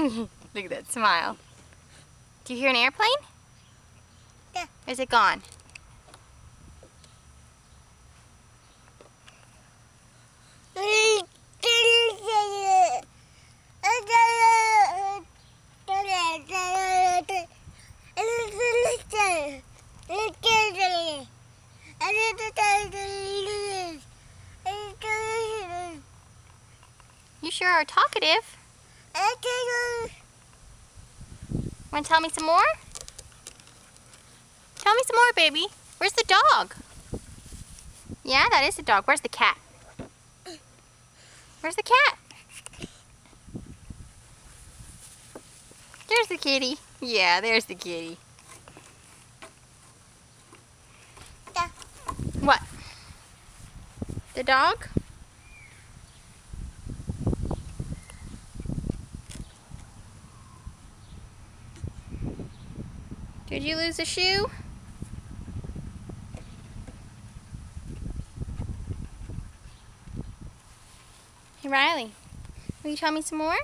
Look at that smile. Do you hear an airplane? Yeah. Or is it gone? You sure are talkative. Want to tell me some more? Tell me some more, baby. Where's the dog? Yeah, that is the dog. Where's the cat? Where's the cat? There's the kitty. Yeah, there's the kitty. Yeah. What? The dog? Did you lose a shoe? Hey, Riley, will you tell me some more?